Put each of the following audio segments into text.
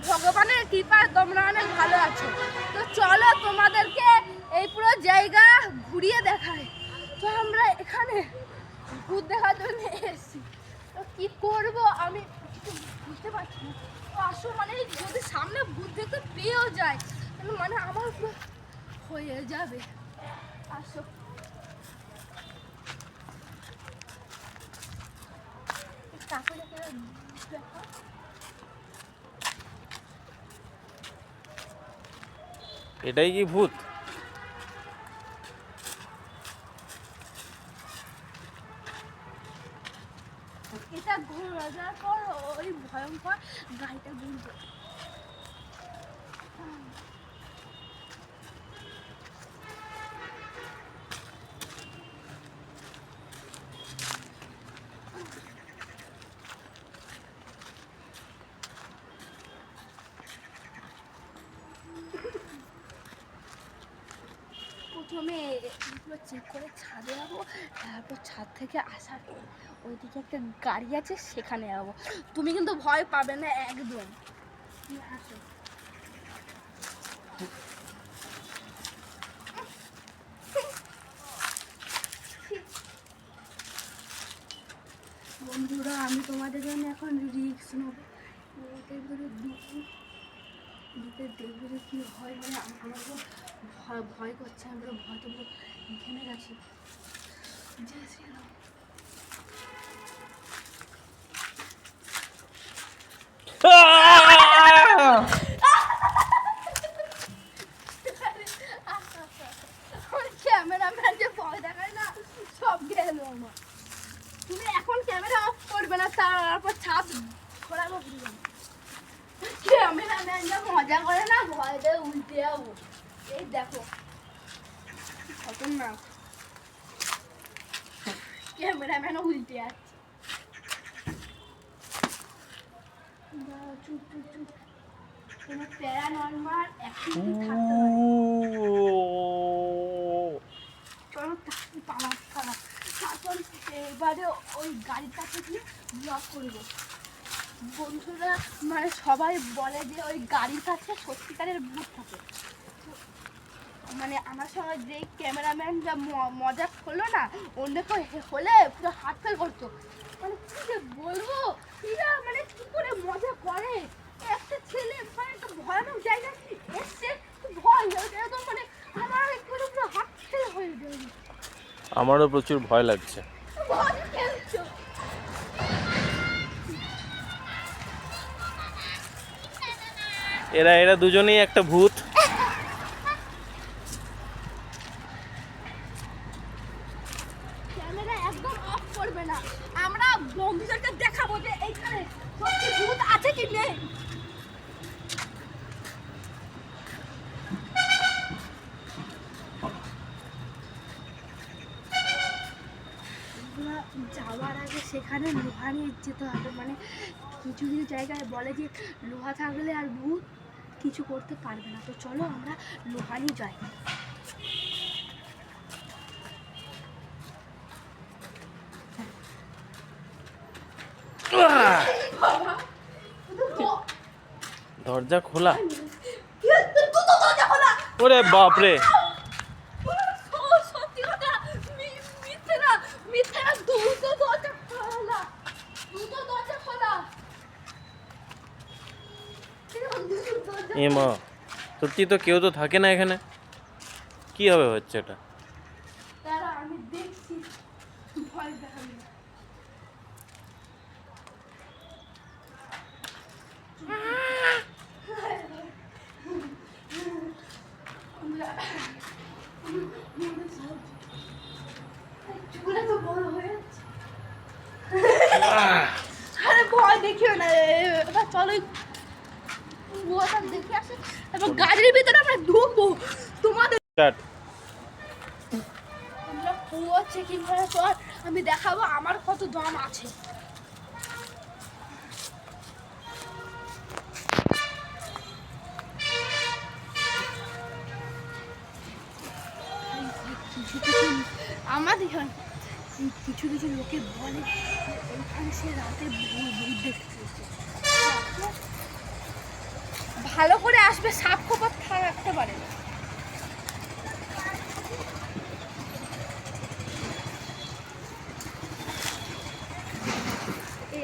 ভগবানের কৃপায় তোমরা অনেক ভালো আছো। তো চলো তোমাদেরকে এই পুরো জায়গা ঘুরিয়ে দেখাই। তো আমরা এখানে ভূত দেখার জন্য এসেছি, তো কি করব আমি কিছু বুঝতে পারছি না। তো আসো, মানে যদি সামনে ভূত দেখতে পেয়েও যায় তাহলে মানে আমার হয়ে যাবে। আসো, এটাই কি ভূত? এটা ঘোরা যাওয়ার পর ওই ভয়ঙ্কর গাড়িটা ঘুরবে। প্রথমে এগুলো চেক করে ছাদে যাবো, তারপর ছাদ থেকে আসার পর ওইদিকে একটা গাড়ি আছে সেখানে যাবো। তুমি কিন্তু ভয় পাবে না একদম। আসো, বন্ধুরা আমি তোমাদের জন্য এখন রিস্ক নেবো। এটার ভিতরে ঢুকে দেখবো যে কী হয়। মানে আমার ভয় ভয় করছে, আমি পুরো ভয় তো পুরো ঘেমে গেছি। জয় শ্রীরাম। ক্যামেরাম্যান যে ভয় দেখায় না, সব গেল আমার। তুমি এখন ক্যামেরা অফ করবে না, তারপর ছাদ ঘোরাবো। ক্যামেরাম্যান যা মজা করে না, ভয় দিয়ে উল্টে যাবো। এই দেখো খতরনাক, ক্যামেরাম্যানও উল্টে যাচ্ছে। চুপ চুপ চুপ, কোনো প্যারানর্মাল অ্যাক্টিভিটি থাকতে পারে। চলো পালা। তারপর এবারে ওই গাড়িটাকে দিয়ে ব্লক করবো। বন্ধুরা মানে সবাই বলে যে ওই গাড়ির কাছে সত্যিকারের ভূত থাকে। মানে আমার সঙ্গে যে ক্যামেরাম্যান যা মজা করলো না, অন্য কেউ হলে পুরো হাত ফেল করতো। মানে কি যে বলবো, এরা মানে কি করে মজা করে। একটা ছেলে মানে একটা ভয়ানক জায়গায় এসছে, ভয় একদম মানে আমার একবারে পুরো হাত ফেল হয়ে যাবে। আমারও প্রচুর ভয় লাগছে। ভয় খেলছো। এরা দুজনেই একটা ভূত। ক্যামেরা একদম অফ করবে না, আমরা বন্ধুদেরকে দেখাবো যে এইখানে সত্যি ভূত আছে কি নেই। যাওয়ার আগে সেখানে লোহা নিয়ে যেতে হবে। মানে কিছু কিছু জায়গায় বলে যে লোহা থাকলে আর ভূত কিছু করতে পারবে না। তো চলো আমরা লোহা নিয়ে যাই। দরজা খোলা। ওরে বাপরে, এ মা, সত্যি তো কেউ তো থাকে না এখানে, কি হবে হচ্ছে এটা? আমি দেখছি, ভয় দেখাবি না। চুলে তো বড় হয়ে যাচ্ছে। আরে ভয় দেখিও না, এবার চলো কুয়াটা দেখে আসে, তারপর গাড়ির ভিতরে আমরা ঢুকবো। তোমাদের আমরা কুয়া চেকিং করার পর আমি দেখাবো আমার কত দম আছে। আমাদের কিছু কিছু লোকে বলে ওইখানে সে রাতে ভূত দেখতে। ভালো করে আসবে, সাপ খোপা থাকতে পারে না।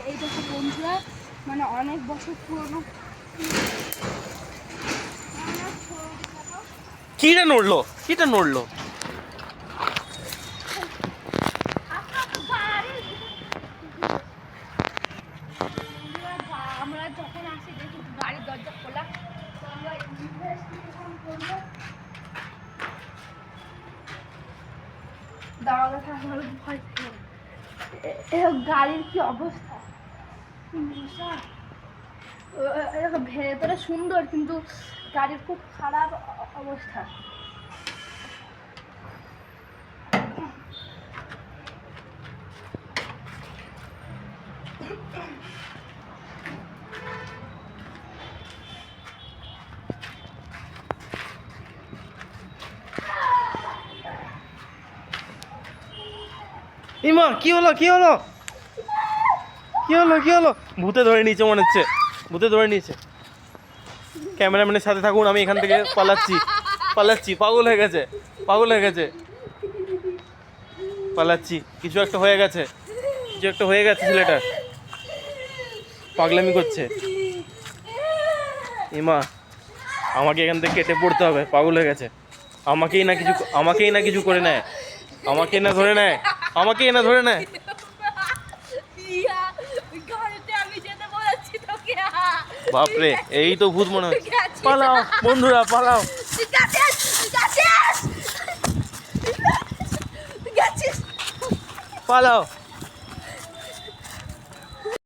এই দেখো বন্ধুরা, মানে অনেক বছর পুরনো। কিটা নড়লো, কিটা নড়লো? আমরা যখন আসি দেখি গাড়ির দরজা খোলা, তো আমরা ইনভেস্টিগেশন করবো। দাঁড়ানো থাকার ভয় পেয়ে গাড়ির কি অবস্থা, ভেতরে সুন্দর কিন্তু গাড়ির খুব খারাপ অবস্থা। ইমা কি হলো, কি হলো, কি হলো, কি হলো? ভূতে ধরে নিয়েছে মনে হচ্ছে, ভূতে ধরে নিয়েছে। ক্যামেরাম্যানের সাথে থাকুন, আমি এখান থেকে পালাচ্ছি, পালাচ্ছি। পাগল হয়ে গেছে, পাগল হয়ে গেছে, পালাচ্ছি। কিছু একটা হয়ে গেছে, কিছু একটা হয়ে গেছে, ছেলেটা পাগলামি করছে। ইমা আমাকে এখান থেকে কেটে পড়তে হবে, পাগল হয়ে গেছে। আমাকেই না কিছু করে নেয়, আমাকেই না ধরে নেয়, আমাকেই না ধরে নেয়। বাপরে, এই তো ভূত মনে হচ্ছে। পালাও বন্ধুরা, পালাও। পালাও।